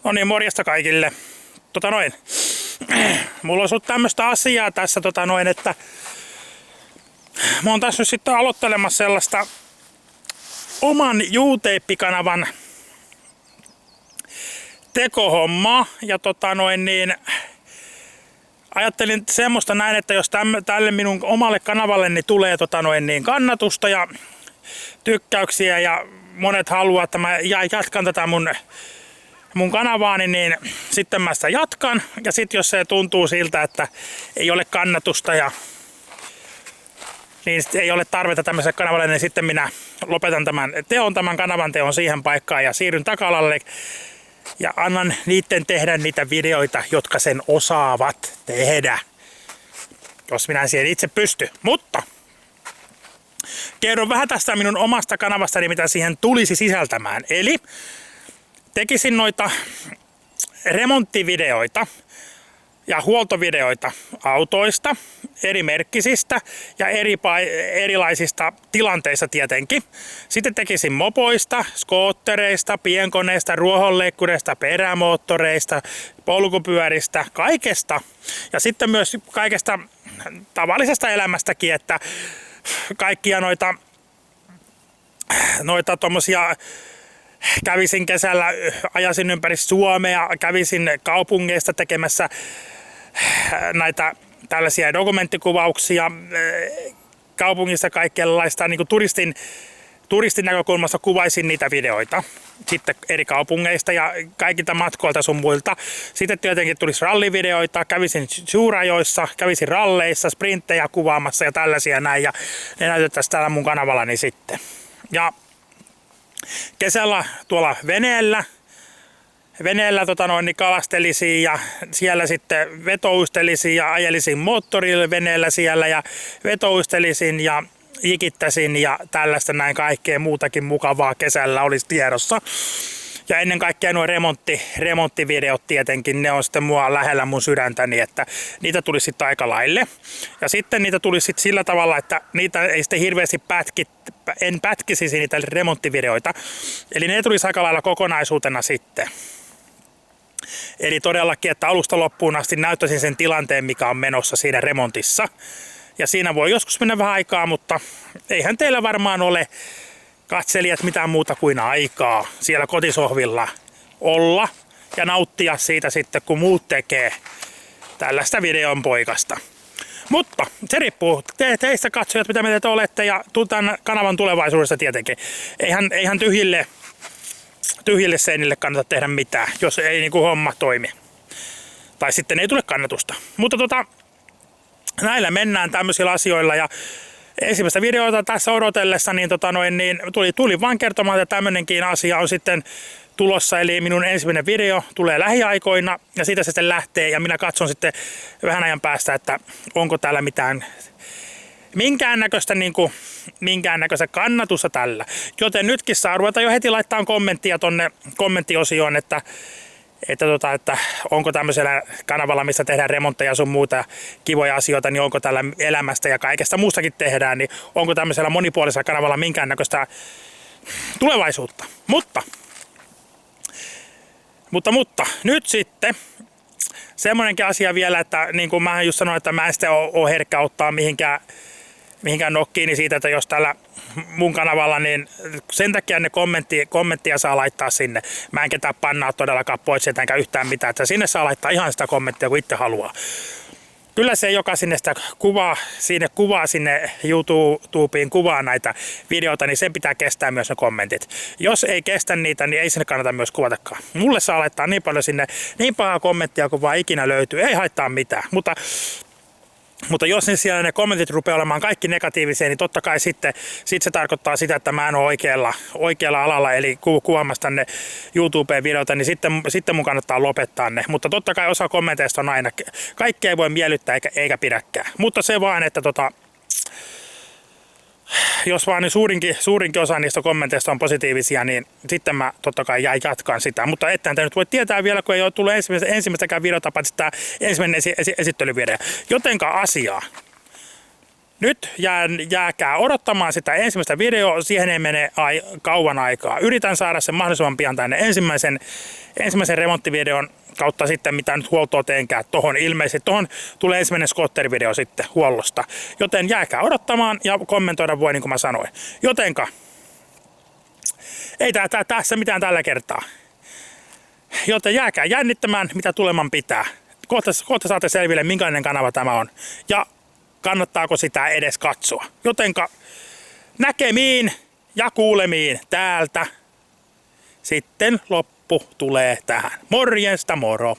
No niin, morjesta kaikille. Mulla olisi ollut tämmöistä asiaa tässä, että mä oon tässä nyt sitten aloittelemassa sellaista oman YouTube-kanavan tekohommaa. Ja ajattelin semmoista näin, että jos tälle minun omalle kanavalleni tulee kannatusta ja tykkäyksiä ja monet haluaa, että mä jatkan tätä mun kanavaani, niin sitten mä sitä jatkan. Ja sitten jos se tuntuu siltä, että ei ole kannatusta ja niin ei ole tarvetta tämmöiselle kanavalle, niin sitten minä lopetan tämän kanavan teon siihen paikkaan ja siirryn taka-alalle ja annan niiden tehdä niitä videoita, jotka sen osaavat tehdä, jos minä en siihen itse pysty. Mutta kerron vähän tästä minun omasta kanavastani, mitä siihen tulisi sisältämään. Eli tekisin noita remonttivideoita ja huoltovideoita autoista, eri merkkisistä ja erilaisista tilanteista tietenkin. Sitten tekisin mopoista, skoottereista, pienkoneista, ruohonleikkureista, perämoottoreista, polkupyöristä, kaikesta. Ja sitten myös kaikesta tavallisesta elämästäkin, että kaikkia noita tommosia kävisin kesällä, ajasin ympäri Suomea, kävisin kaupungeista tekemässä näitä tällaisia dokumenttikuvauksia kaupungista, kaikenlaista niin kuin turistin näkökulmasta kuvaisin niitä videoita sitten eri kaupungeista ja kaikilta matkoilta sun muilta. Sitten tietenkin tulisi rallivideoita, kävisin suurajoissa, kävisin ralleissa, sprinttejä kuvaamassa ja tällaisia näin, ja ne näytettäisiin täällä mun kanavallani sitten. Ja kesällä tuolla veneellä kalastelisin ja siellä sitten vetouistelisin ja ajelisin moottorilla veneellä siellä ja vetouistelisin ja ikittäisin ja tällaista näin, kaikkea muutakin mukavaa kesällä olisi tiedossa. Ja ennen kaikkea nuo remonttivideot tietenkin, ne on sitten mua lähellä mun sydäntäni, että niitä tulisi sitten aika laille. Ja sitten niitä tulisi sitten sillä tavalla, että niitä ei sitten hirveästi en pätkisisi niitä remonttivideoita. Eli ne tulisi aika lailla kokonaisuutena sitten. Eli todellakin, että alusta loppuun asti näyttäisin sen tilanteen, mikä on menossa siinä remontissa. Ja siinä voi joskus mennä vähän aikaa, mutta eihän teillä varmaan ole katselijat mitään muuta kuin aikaa siellä kotisohvilla olla ja nauttia siitä sitten, kun muut tekee tällaista videon poikasta. Mutta se riippuu teistä katsojat, mitä mieltä te olette, ja tämän kanavan tulevaisuudesta tietenkin. Eihän tyhjille seinille kannata tehdä mitään, jos ei niinku homma toimi. Tai sitten ei tule kannatusta. Mutta näillä mennään tämmöisillä asioilla, ja ensimmäistä videota tässä odotellessa niin, tuli vaan kertomaan, että tämmöinenkin asia on sitten tulossa. Eli minun ensimmäinen video tulee lähiaikoina ja siitä se sitten lähtee ja minä katson sitten vähän ajan päästä, että onko täällä minkäännäköistä kannatusta tällä. Joten nytkin saa ruveta jo heti laittaa kommenttia tonne kommenttiosioon, että onko tämmöisellä kanavalla, missä tehdään remontteja ja sun muuta kivoja asioita, niin onko tällä elämästä ja kaikesta muustakin tehdään, niin onko tämmöisellä monipuolisella kanavalla minkäännäköistä tulevaisuutta. Mutta nyt sitten semmoinenkin asia vielä, että niin kuin mä just sanoin, että mä en sitten ole herkkä ottaa mihinkään nokkiini siitä, että jos täällä mun kanavalla, niin sen takia ne kommenttia saa laittaa sinne. Mä en ketään pannaa todellakaan pois enkä yhtään mitään, että sinne saa laittaa ihan sitä kommenttia, kun itse haluaa. Kyllä se, joka sinne sitä kuvaa sinne YouTubeen kuvaa näitä videoita, niin sen pitää kestää myös ne kommentit. Jos ei kestä niitä, niin ei sinne kannata myös kuvatakaan. Mulle saa laittaa niin paljon sinne, niin pahaa kommenttia kuin vaan ikinä löytyy, ei haittaa mitään. Mutta jos siellä ne kommentit rupeaa olemaan kaikki negatiivisia, niin totta kai sitten se tarkoittaa sitä, että mä en ole oikealla alalla, eli kuvaamassa tänne YouTubeen videota, niin sitten mun kannattaa lopettaa ne. Mutta totta kai osa kommenteista on aina, kaikkea ei voi miellyttää eikä pidäkään. Mutta se vaan, että jos vaan niin suurinkin osa niistä kommenteista on positiivisia, niin sitten mä totta kai jatkan sitä. Mutta ettään te nyt voi tietää vielä, kun ei ole tullut ensimmäistäkään videota, paitsi tämä ensimmäinen esittelyvideo. Jotenka asiaa. nyt jääkää odottamaan sitä ensimmäistä videoa, siihen ei mene kauan aikaa. Yritän saada sen mahdollisimman pian tänne ensimmäisen remonttivideon kautta sitten, mitä nyt huoltoa teenkään tohon ilmeisesti. Tohon tulee ensimmäinen skotterivideo sitten huollosta. Joten jääkää odottamaan ja kommentoida voi niin kuin mä sanoin. Jotenka, ei tässä mitään tällä kertaa. Joten jääkää jännittämään, mitä tuleman pitää. Kohta saatte selville, minkälainen kanava tämä on. Ja kannattaako sitä edes katsoa. Jotenka näkemiin ja kuulemiin täältä. Sitten loppu tulee tähän. Morjesta moro!